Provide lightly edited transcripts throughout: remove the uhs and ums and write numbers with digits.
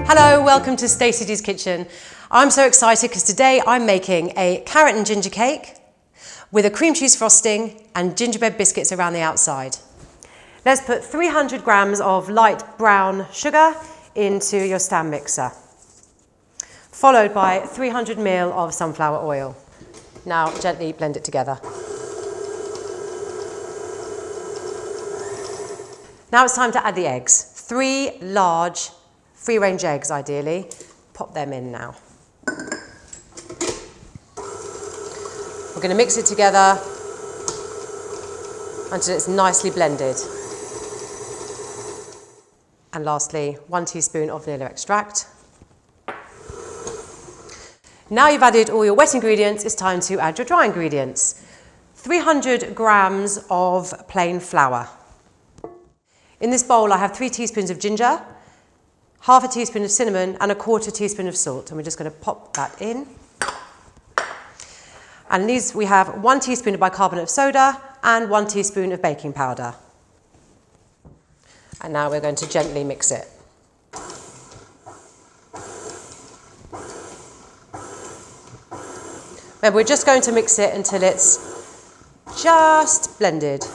Hello, welcome to Stacey D's Kitchen. I'm so excited because today I'm making a carrot and ginger cake with a cream cheese frosting and gingerbread biscuits around the outside. Let's put 300 grams of light brown sugar into your stand mixer, followed by 300 ml of sunflower oil. Now gently blend it together. Now it's time to add the eggs. 3 large free-range eggs, ideally. Pop them in now. We're going to mix it together until it's nicely blended. And lastly, 1 teaspoon of vanilla extract. Now you've added all your wet ingredients, it's time to add your dry ingredients. 300 grams of plain flour. In this bowl I have 3 teaspoons of ginger, half a teaspoon of cinnamon and a 1/4 teaspoon of salt, and we're just going to pop that in. And in these we have 1 teaspoon of bicarbonate of soda and 1 teaspoon of baking powder. And now we're going to gently mix it. Remember, we're just going to mix it until it's just blended.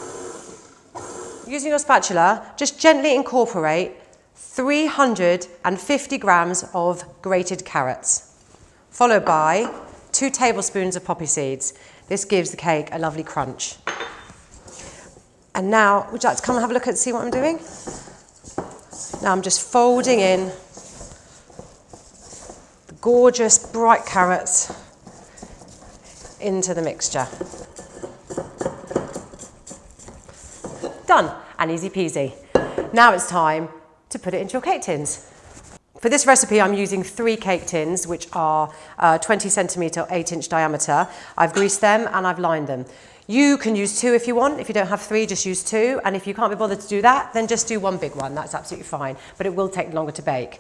Using your spatula, just gently incorporate 350 grams of grated carrots, followed by 2 tablespoons of poppy seeds. This gives the cake a lovely crunch. And now, would you like to come and have a look and see what I'm doing? Now I'm just folding in the gorgeous bright carrots into the mixture. Done, and easy peasy. Now it's time to put it into your cake tins. For this recipe I'm using 3 cake tins which are 20 centimetre or 8-inch diameter. I've greased them and I've lined them. You can use 2 if you want. If you don't have 3, just use 2, and if you can't be bothered to do that, then just do 1 big one. That's absolutely fine, but it will take longer to bake.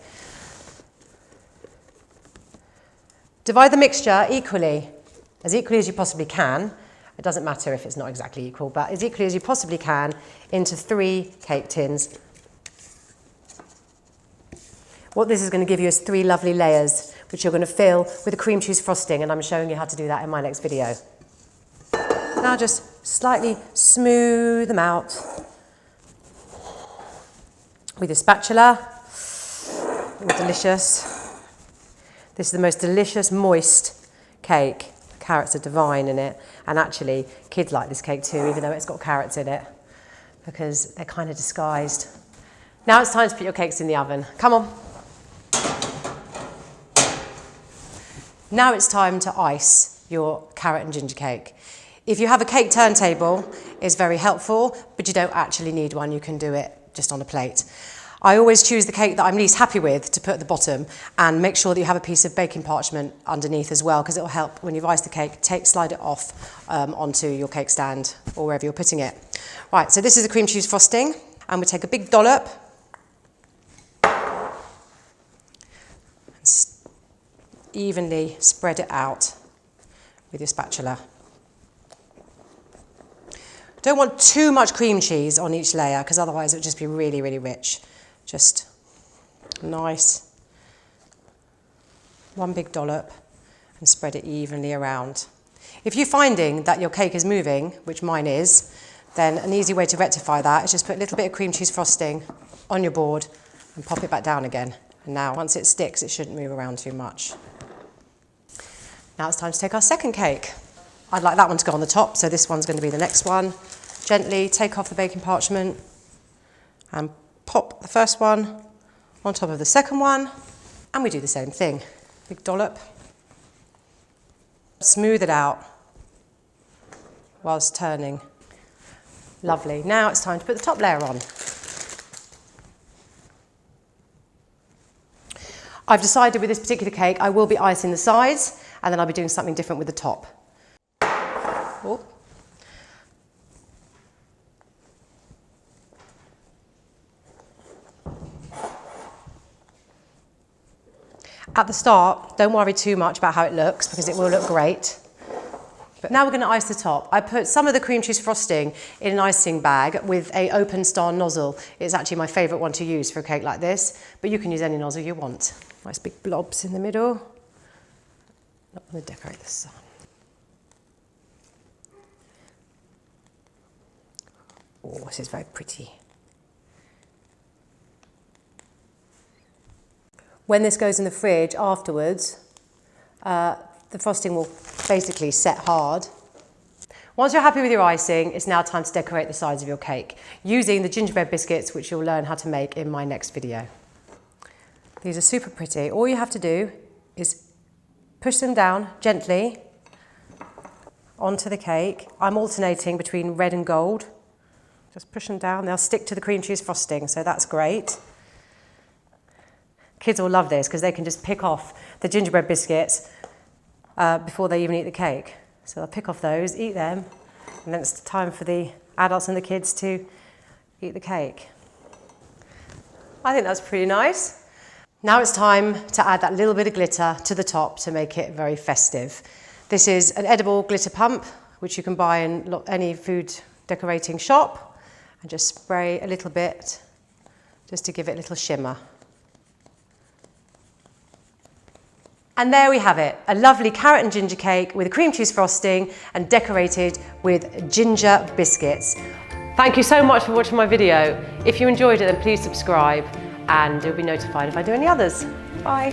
Divide the mixture equally as you possibly can. It doesn't matter if it's not exactly equal, but as equally as you possibly can into 3 cake tins. What this is going to give you is 3 lovely layers, which you're going to fill with a cream cheese frosting, and I'm showing you how to do that in my next video. Now just slightly smooth them out with your spatula. Delicious. This is the most delicious, moist cake. Carrots are divine in it, and actually kids like this cake too, even though it's got carrots in it, because they're kind of disguised. Now it's time to put your cakes in the oven. Come on. Now it's time to ice your carrot and ginger cake. If you have a cake turntable, it's very helpful, but you don't actually need one. You can do it just on a plate. I always choose the cake that I'm least happy with to put at the bottom, and make sure that you have a piece of baking parchment underneath as well, because it will help when you've iced the cake, slide it off onto your cake stand or wherever you're putting it. Right, so this is the cream cheese frosting, and we take a big dollop and evenly spread it out with your spatula. Don't want too much cream cheese on each layer, because otherwise it would just be really, really rich. Just nice. 1 big dollop, and spread it evenly around. If you're finding that your cake is moving, which mine is, then an easy way to rectify that is just put a little bit of cream cheese frosting on your board and pop it back down again. And now, once it sticks, it shouldn't move around too much. Now it's time to take our second cake. I'd like that one to go on the top, so this one's going to be the next one. Gently take off the baking parchment and pop the first one on top of the second one, and we do the same thing. Big dollop. Smooth it out whilst turning. Lovely. Now it's time to put the top layer on. I've decided with this particular cake I will be icing the sides, and then I'll be doing something different with the top. Oh. At the start, don't worry too much about how it looks, because it will look great. But now we're going to ice the top. I put some of the cream cheese frosting in an icing bag with an open star nozzle. It's actually my favourite one to use for a cake like this, but you can use any nozzle you want. Nice big blobs in the middle. Not going to decorate the sun. Oh, this is very pretty. When this goes in the fridge afterwards, the frosting will basically set hard. Once you're happy with your icing, it's now time to decorate the sides of your cake using the gingerbread biscuits, which you'll learn how to make in my next video. These are super pretty. All you have to do is push them down gently onto the cake. I'm alternating between red and gold. Just push them down. They'll stick to the cream cheese frosting, so that's great. Kids will love this because they can just pick off the gingerbread biscuits before they even eat the cake. So they'll pick off those, eat them, and then it's time for the adults and the kids to eat the cake. I think that's pretty nice. Now it's time to add that little bit of glitter to the top to make it very festive. This is an edible glitter pump, which you can buy in any food decorating shop, and just spray a little bit just to give it a little shimmer. And there we have it, a lovely carrot and ginger cake with a cream cheese frosting and decorated with ginger biscuits. Thank you so much for watching my video. If you enjoyed it, then please subscribe and you'll be notified if I do any others. Bye.